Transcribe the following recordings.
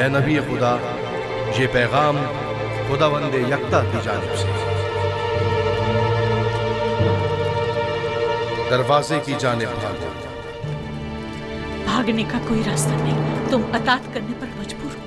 ए नबी खुदा, ये पैगाम खुदावंदे यकता की जानिब से दरवाजे की जानिब भागो। भागने का कोई रास्ता नहीं, तुम अतात करने पर मजबूर हो।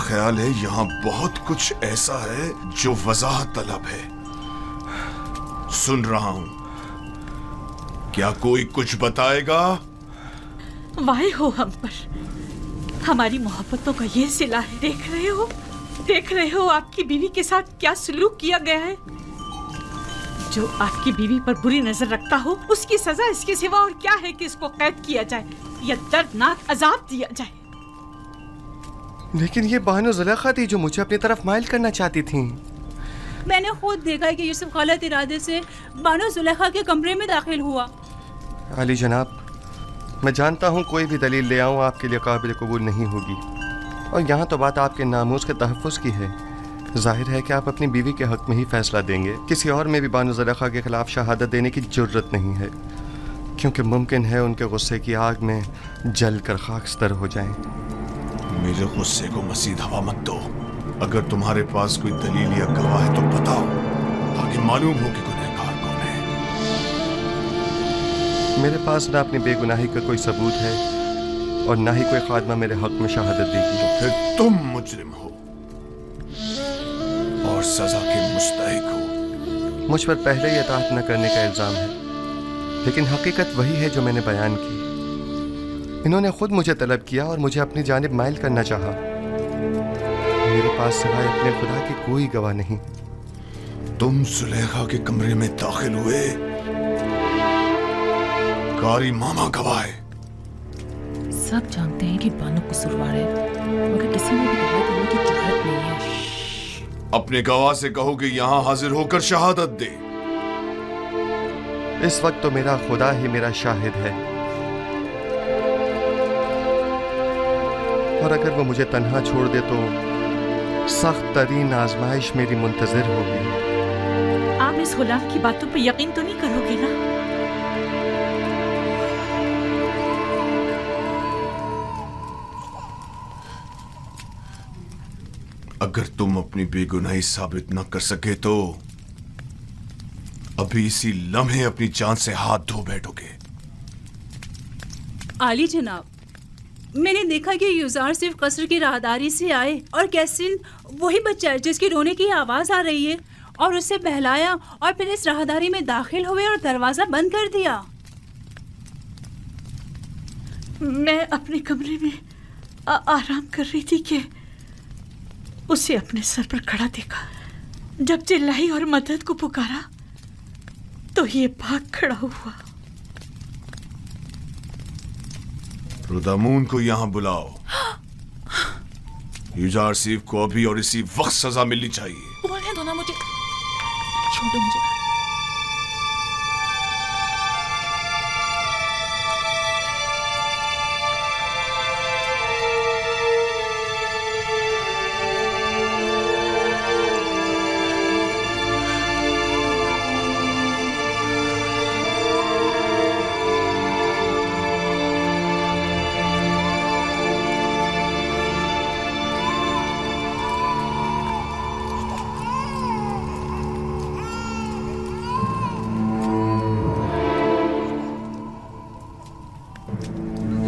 ख्याल है यहाँ बहुत कुछ ऐसा है जो वजाहत तलब है। सुन रहा हूं, क्या कोई कुछ बताएगा? वाहे हो हम पर, हमारी मोहब्बतों का ये सिला है। देख रहे हो आपकी बीवी के साथ क्या सलूक किया गया है। जो आपकी बीवी पर बुरी नजर रखता हो, उसकी सजा इसके सिवा और क्या है कि इसको कैद किया जाए या दर्दनाक अजाब दिया जाए। लेकिन ये बानो जुलेखा थी जो मुझे अपनी तरफ माइल करना चाहती थी। मैंने खुद देखा कि यूसुफ गलत इरादे से बानो जुलेखा के कमरे में दाखिल हुआ। अली जनाब, मैं जानता हूँ कोई भी दलील ले आऊँ आपके लिए काबिल कबूल नहीं होगी, और यहाँ तो बात आपके नामूस के तहफ़्फ़ुज़ की है। जाहिर है कि आप अपनी बीवी के हक़ में ही फ़ैसला देंगे। किसी और में भी बानो जुलेखा के ख़िलाफ़ शहादत देने की ज़रूरत नहीं है, क्योंकि मुमकिन है उनके गुस्से की आग में जल कर खाकस्तर हो जाएं। मेरे गुस्से को मज़ीद हवा मत दो। अगर तुम्हारे पास कोई दलील या गवाह है तो बताओ, ताकि मालूम हो कि गुनहगार कौन है। मेरे पास ना अपनी बेगुनाही का कोई सबूत है और ना ही कोई खादमा मेरे हक में शहादत देगी। तो फिर तुम मुजरिम हो और सजा के मुस्तहिक हो। मुझ पर पहले ही इताअत न करने का इल्ज़ाम है, लेकिन हकीकत वही है जो मैंने बयान की। इन्होंने खुद मुझे तलब किया और मुझे अपनी जानिब माइल करना चाहा। मेरे पास सिवाय अपने खुदा के कोई गवाह नहीं। तुम जुलेखा के कमरे में दाखिल हुए, कारी मामा गवाह है। सब जानते हैं कि बानो कसूरवार है, मगर किसी ने भी गवाह देने की जुर्रत नहीं है। अपने गवाह से कहो कि यहाँ हाजिर होकर शहादत दे। इस वक्त तो मेरा खुदा ही मेरा शाहिद है, और अगर वो मुझे तन्हा छोड़ दे तो सख्त तरीन आजमाइश मेरी मुंतजर होगी। आप इस गुलाम की बातों पर यकीन तो नहीं करोगे ना? अगर तुम अपनी बेगुनाही साबित न कर सके तो अभी इसी लम्हे अपनी जान से हाथ धो बैठोगे। आली जनाब, मैंने देखा कि युजार सिर्फ कसर की राहदारी से आए और कैसिन वही बच्चा है जिसकी रोने की आवाज आ रही है, और उसे बहलाया और फिर इस राहदारी में दाखिल हुए और दरवाजा बंद कर दिया। मैं अपने कमरे में आराम कर रही थी कि उसे अपने सर पर खड़ा देखा। जब चिल्लाई और मदद को पुकारा तो ये भाग खड़ा हुआ। रुदामून को यहाँ बुलाओ। युजार सीफ को अभी और इसी वक्त सजा मिलनी चाहिए। बोलने दो ना मुझे, छोड़ो मुझे।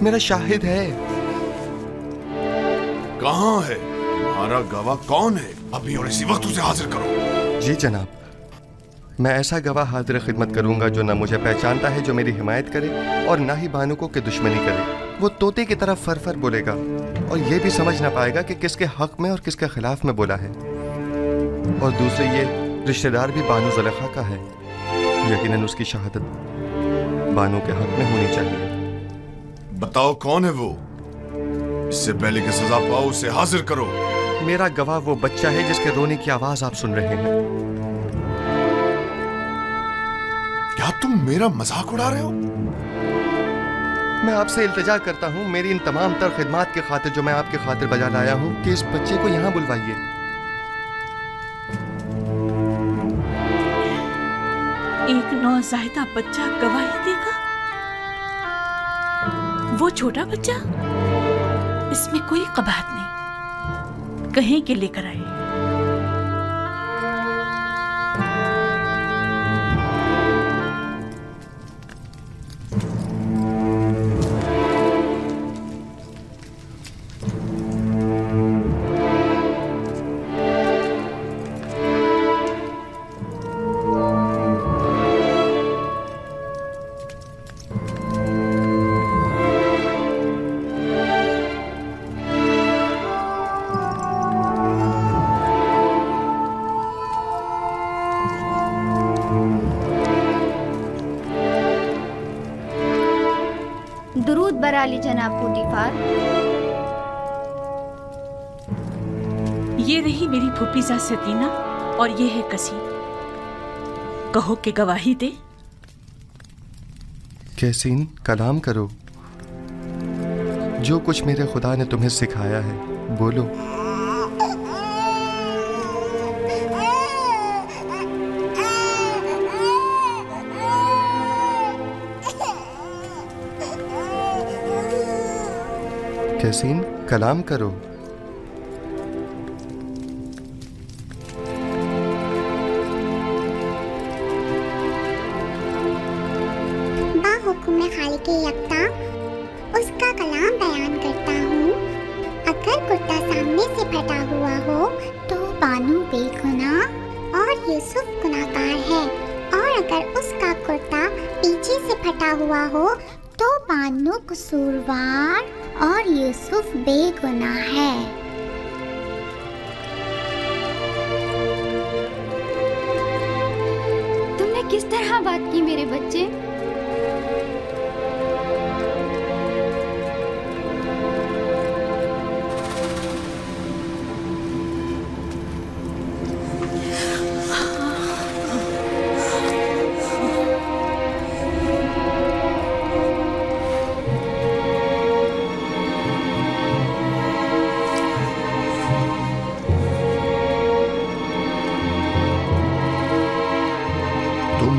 मेरा शाहिद है। कहाँ है तुम्हारा गवाह? कौन है? अभी और इसी वक्त उसे हाजिर करो। जी जनाब, मैं ऐसा गवाह हाजिर खिदमत करूंगा जो ना मुझे पहचानता है, जो मेरी हिमायत करे, और ना ही बानुको की दुश्मनी करे। वो तोते की तरह फर फर बोलेगा और ये भी समझ ना पाएगा कि किसके हक में और किसके खिलाफ में बोला है। और दूसरे ये रिश्तेदार भी बानो ज़ुलेखा का है। यकीनन उसकी शहादत बानो के हक में होनी चाहिए। बताओ कौन है वो? इससे पहले कि सजा पाओ उसे हाजिर करो। मेरा गवाह वो बच्चा है जिसके रोने की आवाज आप सुन रहे हैं। क्या तुम मेरा मजाक उड़ा रहे हो? मैं आपसे इल्तिजा करता हूँ, मेरी इन तमाम तर खिदमात की खातिर जो मैं आपके खातिर बजा लाया हूँ, कि इस बच्चे को यहाँ बुलवाइए। एक नौज़ायदा बच्चा गवाही देगा? वो छोटा बच्चा? इसमें कोई कबाहत नहीं, कहीं के लेकर आए। दुरूद बराली जनाब पोटीफार। ये रही मेरी फूफीजा सतीना और ये है कसीम। कहो कि गवाही दे। कैसीन, कलाम करो। जो कुछ मेरे खुदा ने तुम्हें सिखाया है बोलो। कैसीन, कलाम करो। बाहुकुम खालिक यकता उसका कलाम बयान करता हूँ। अगर कुर्ता सामने से फटा हुआ हो तो बानू बेगुनाह और यूसुफ गुनाहगार है, और अगर उसका कुर्ता पीछे से फटा हुआ हो तो बानू कसूरवार और यूसुफ बेगुनाह है। तुमने किस तरह बात की मेरे बच्चे?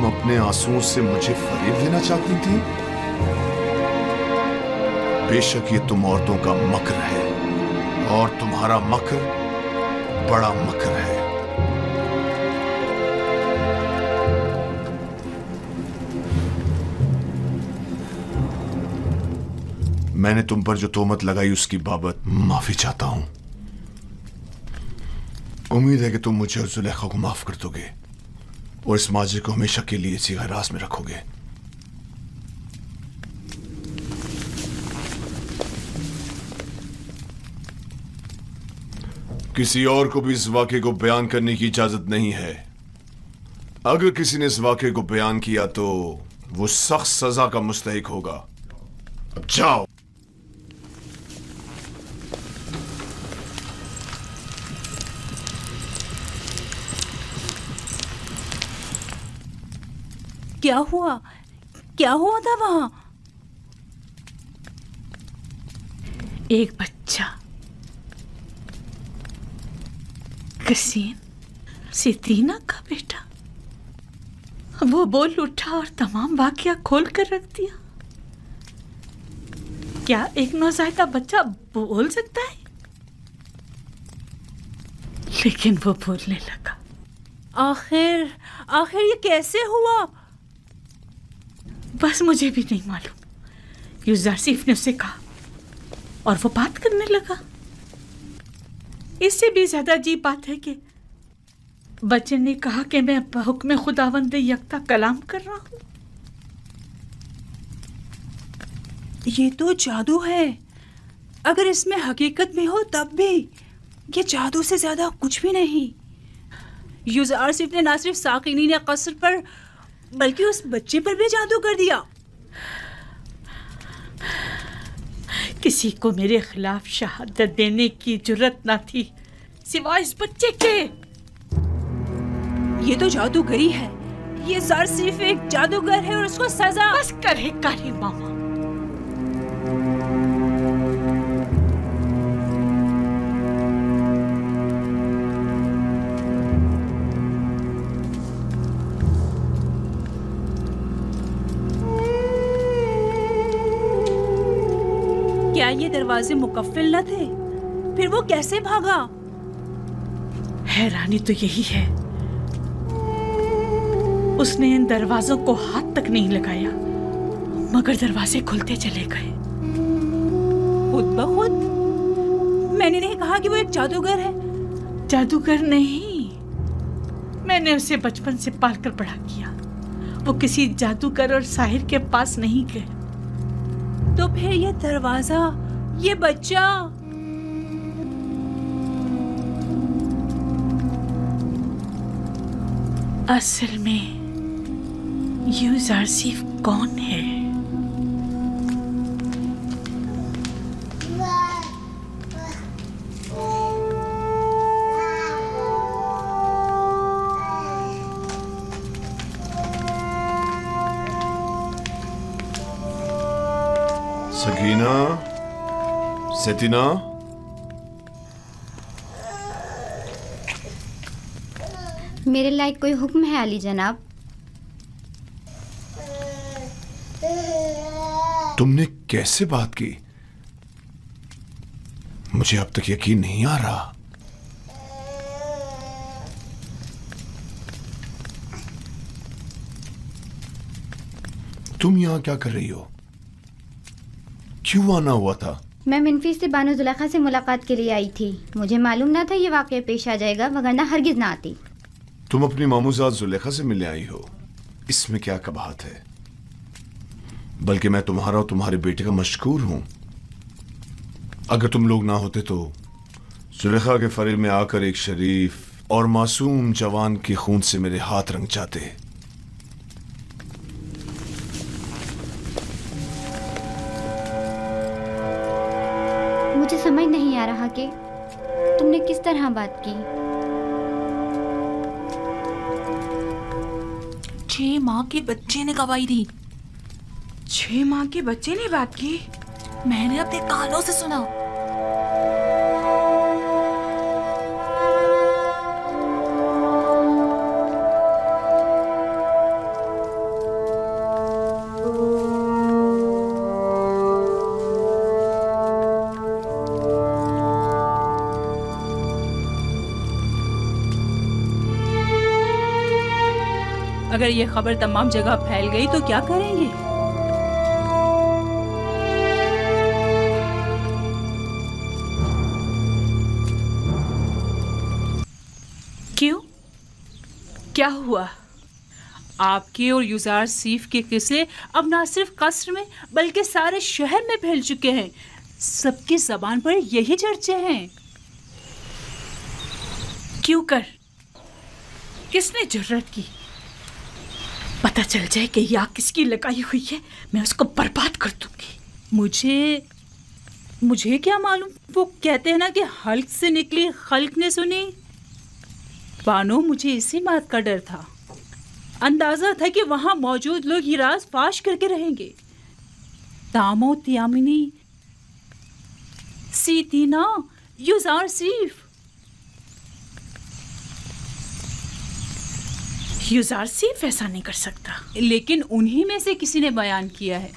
अपने आंसुओं से मुझे फरेब देना चाहती थी? बेशक ये तुम औरतों का मकर है, और तुम्हारा मकर बड़ा मकर है। मैंने तुम पर जो तोहमत लगाई उसकी बाबत माफी चाहता हूं। उम्मीद है कि तुम मुझे और जुलेखा को माफ कर दोगे और इस माजरे को हमेशा के लिए इसी हिरास में रखोगे। किसी और को भी इस वाक़े को बयान करने की इजाजत नहीं है। अगर किसी ने इस वाक़े को बयान किया तो वो सख्त सजा का मुस्तहिक होगा। अब जाओ। क्या हुआ था वहां? एक बच्चा, कसीम, सितीना का बेटा, वो बोल उठा और तमाम वाकया खोल कर रख दिया। क्या एक नौज़ायदा बच्चा बोल सकता है? लेकिन वो बोलने लगा। आखिर ये कैसे हुआ? बस मुझे भी नहीं मालूम। यूसुफ ने उसे कहा और वो बात करने लगा। इससे भी ज्यादा अजीब बात है कि बच्चे ने कहा कि मैं हुक्म खुदावंद यकता कलाम कर रहा हूं। ये तो जादू है। अगर इसमें हकीकत में हो तब भी ये जादू से ज्यादा कुछ भी नहीं। यूसुफ ने ना सिर्फ साकिनीन कसर पर बल्कि उस बच्चे पर भी जादू कर दिया। किसी को मेरे खिलाफ शहादत देने की जुर्रत न थी सिवाय इस बच्चे के। ये तो जादूगरी है। ये सिर्फ एक जादूगर है और उसको सजा। बस करे कारी मामा। क्या ये दरवाजे मुकफ्फिल न थे? फिर वो कैसे भागा? हैरानी तो यही है, उसने इन दरवाजों को हाथ तक नहीं लगाया मगर दरवाजे खुलते चले गए खुद ब खुद। मैंने नहीं कहा कि वो एक जादूगर है। जादूगर नहीं, मैंने उसे बचपन से पालकर बड़ा किया। वो किसी जादूगर और साहिर के पास नहीं गए। तो फिर ये दरवाजा, ये बच्चा, असल में यूसुफ कौन है? सकीना, सितीना, मेरे लायक कोई हुक्म है अली जनाब? तुमने कैसे बात की? मुझे अब तक यकीन नहीं आ रहा। तुम यहां क्या कर रही हो? क्यों आना हुआ था? मैं मिनफी से बानो जुलेखा से मुलाकात के लिए आई थी। मुझे मालूम ना था ये वाकया पेश आ जाएगा, वगरना हरगिज ना आती। तुम अपनी मामूजात जुलेखा से मिलने आई हो, इसमें क्या कबाहत है? बल्कि मैं तुम्हारा और तुम्हारे बेटे का मशकूर हूं। अगर तुम लोग ना होते तो जुलेखा के फरेब में आकर एक शरीफ और मासूम जवान के खून से मेरे हाथ रंग जाते। मुझे समझ नहीं आ रहा कि तुमने किस तरह बात की। 6 माह के बच्चे ने गवाही दी। 6 माह के बच्चे ने बात की? मैंने अपने कानों से सुना। अगर ये खबर तमाम जगह फैल गई तो क्या करेंगे? क्यों? क्या हुआ? आपके और यूसुफ के किस्से अब ना सिर्फ कस्र में बल्कि सारे शहर में फैल चुके हैं। सबकी जबान पर यही चर्चे हैं। क्यों कर? किसने जुर्रत की? पता चल जाए कि ये आग किसकी लगाई हुई है, मैं उसको बर्बाद कर दूंगी। मुझे क्या मालूम? वो कहते हैं ना कि हल्क से निकली खल्क ने सुनी। बानो, मुझे इसी बात का डर था। अंदाजा था कि वहां मौजूद लोग ये राज फाश करके रहेंगे। तामो त्यामिनी, सीतीना, यूजारसीफ। यूजारसीफ ऐसा नहीं कर सकता। लेकिन उन्हीं में से किसी ने बयान किया है।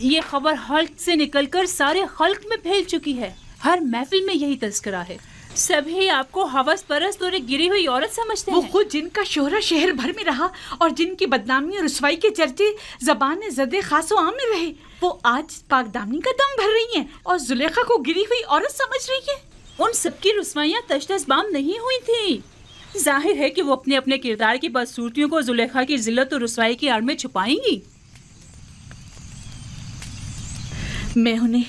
ये खबर हल्क से निकलकर सारे हल्क में फैल चुकी है। हर महफिल में यही तस्करा है। सभी आपको हवस परस्त और एक गिरी हुई औरत समझते हैं। वो खुद जिनका शोहरा शहर भर में रहा और जिनकी बदनामी और रुसवाई के चर्चे ज़बान ज़दे खासो आम में रहे, वो आज पाकदामनी का दम भर रही हैं और जुलेखा को गिरी हुई औरत समझ रही है। उन सबकी रुसवाइयाँ तशतशबाम नहीं हुई थी। जाहिर है कि वो अपने अपने किरदार की बदसूरतियों को जुलेखा की जिल्लत और रुसवाई की आड़ में छुपाएंगी। मैं उन्हें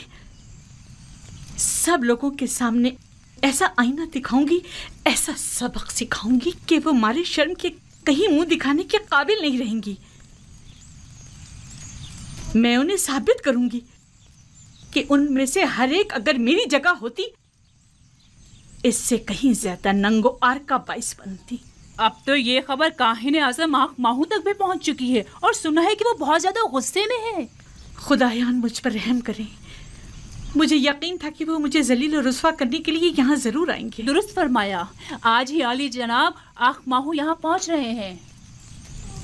सब लोगों के सामने ऐसा आईना दिखाऊंगी, ऐसा सबक सिखाऊंगी कि वो मारे शर्म के कहीं मुंह दिखाने के काबिल नहीं रहेंगी। मैं उन्हें साबित करूंगी कि उनमें से हर एक अगर मेरी जगह होती, इससे कहीं ज्यादा नंगो आर का बाइस बनती। अब तो ये खबर काहिने आज़म आँख माहू तक भी पहुंच चुकी है और सुना है कि वो बहुत ज्यादा गुस्से में है। खुदायान मुझ पर रहम करें। मुझे यकीन था कि वो मुझे जलील और रुस्वा करने के लिए यहाँ जरूर आएंगे। दुरुस्त फरमाया। आज ही आली जनाब आँख माहू यहाँ पहुँच रहे हैं।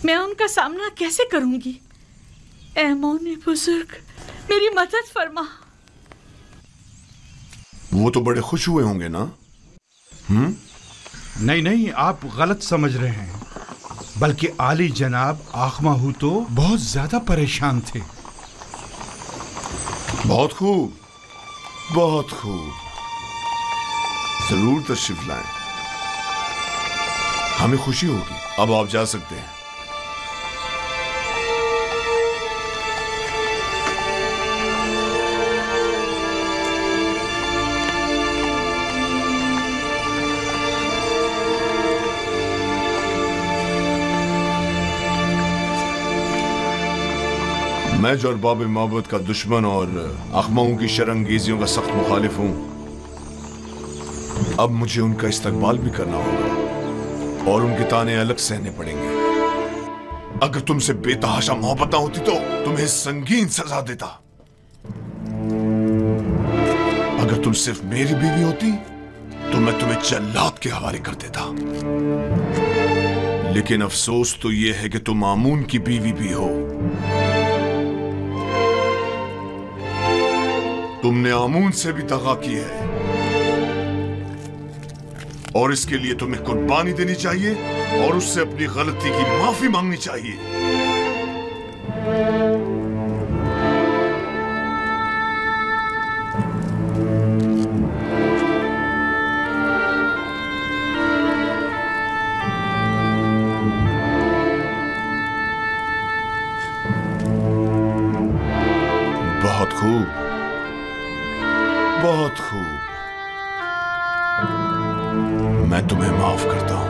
मैं उनका सामना कैसे करूंगी? ऐ मौने बुजुर्ग, मेरी मदद फरमा। वो तो बड़े खुश हुए होंगे ना? नहीं नहीं, आप गलत समझ रहे हैं। बल्कि आली जनाब आखमाहू तो बहुत ज्यादा परेशान थे। बहुत खूब, बहुत खूब। जरूर तशरीफ लाएं, हमें खुशी होगी। अब आप जा सकते हैं। मैं जो अरबाब मोहब्बत का दुश्मन और अखमाओं की शरंगेजियों का सख्त मुखालिफ हूं, अब मुझे उनका इस्तकबाल भी करना होगा और उनके ताने अलग सहने पड़ेंगे। अगर तुमसे बेतहाशा मोहब्बत होती तो तुम्हें संगीन सजा देता। अगर तुम सिर्फ मेरी बीवी होती तो मैं तुम्हें जल्लाद के हवाले कर देता। लेकिन अफसोस तो यह है कि तुम आमून की बीवी भी हो। तुमने आमून से भी दगा की है और इसके लिए तुम्हें कुर्बानी देनी चाहिए और उससे अपनी गलती की माफी मांगनी चाहिए। बहुत खूब, बहुत खूब। मैं तुम्हें माफ करता हूं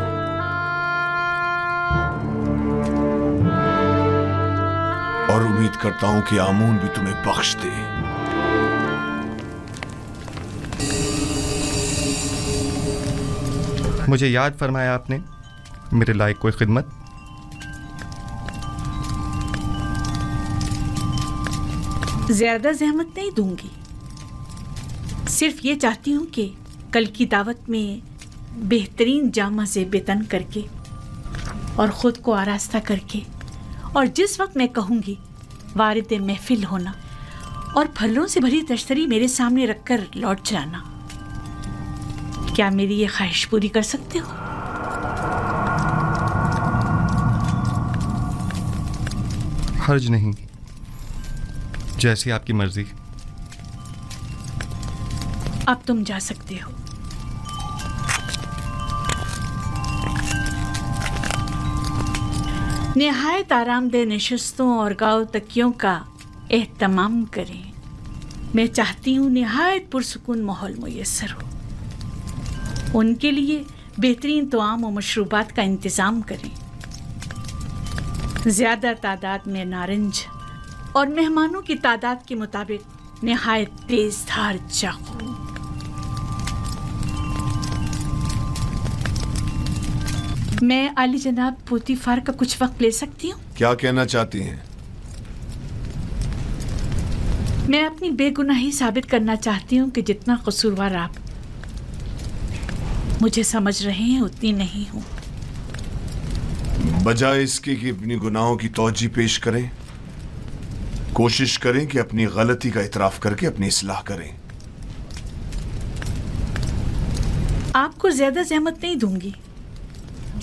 और उम्मीद करता हूं कि आमून भी तुम्हें बख्श दे। मुझे याद फरमाया आपने मेरे लायक कोई खिदमत? ज्यादा जहमत नहीं दूंगी। सिर्फ ये चाहती हूँ कि कल की दावत में बेहतरीन जामा से बेतन करके और ख़ुद को आरास्ता करके और जिस वक्त मैं कहूँगी वारिद महफिल होना और फलों से भरी तश्तरी मेरे सामने रखकर लौट जाना। क्या मेरी ये ख्वाहिश पूरी कर सकते हो? हर्ज नहीं, जैसी आपकी मर्जी। अब तुम जा सकते हो। निहायत आरामदेह नशिस्तों और गाँव तकियों का एहतमाम करें। मैं चाहती हूँ निहायत पुरसुकून माहौल मुयस्सर हो। उनके लिए बेहतरीन तआम और मशरूबात का इंतज़ाम करें। ज़्यादा तादाद में नारंज और मेहमानों की तादाद के मुताबिक निहायत तेज धार चाकू। मैं आली जनाब पोतीफार का कुछ वक्त ले सकती हूँ? क्या कहना चाहती हैं? मैं अपनी बेगुनाही साबित करना चाहती हूँ कि जितना कसूरवार आप मुझे समझ रहे हैं उतनी नहीं हूँ। बजाय इसके कि अपनी गुनाहों की तौजी पेश करें, कोशिश करें कि अपनी गलती का इतराफ करके अपनी इस्लाह करें। आपको ज्यादा ज़हमत नहीं दूंगी,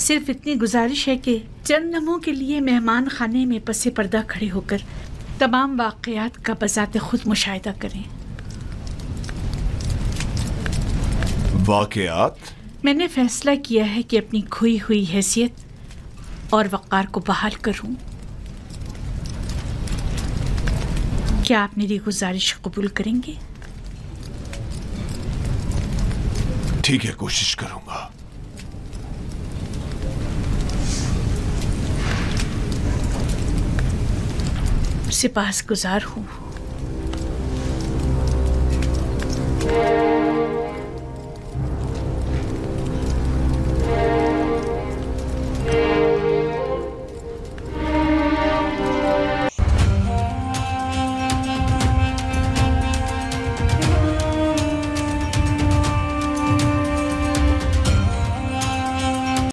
सिर्फ इतनी गुजारिश है कि चंद लम्हों के लिए मेहमान खाने में पसे पर्दा खड़े होकर तमाम वाक़यात का बज़ाते खुद मुशाहिदा करें। वाक़यात? मैंने फैसला किया है कि अपनी खोई हुई हैसियत और वक़ार को बहाल करूं। क्या आप मेरी गुजारिश कबूल करेंगे? ठीक है, कोशिश करूंगा। सिपाहसगुजार हूं।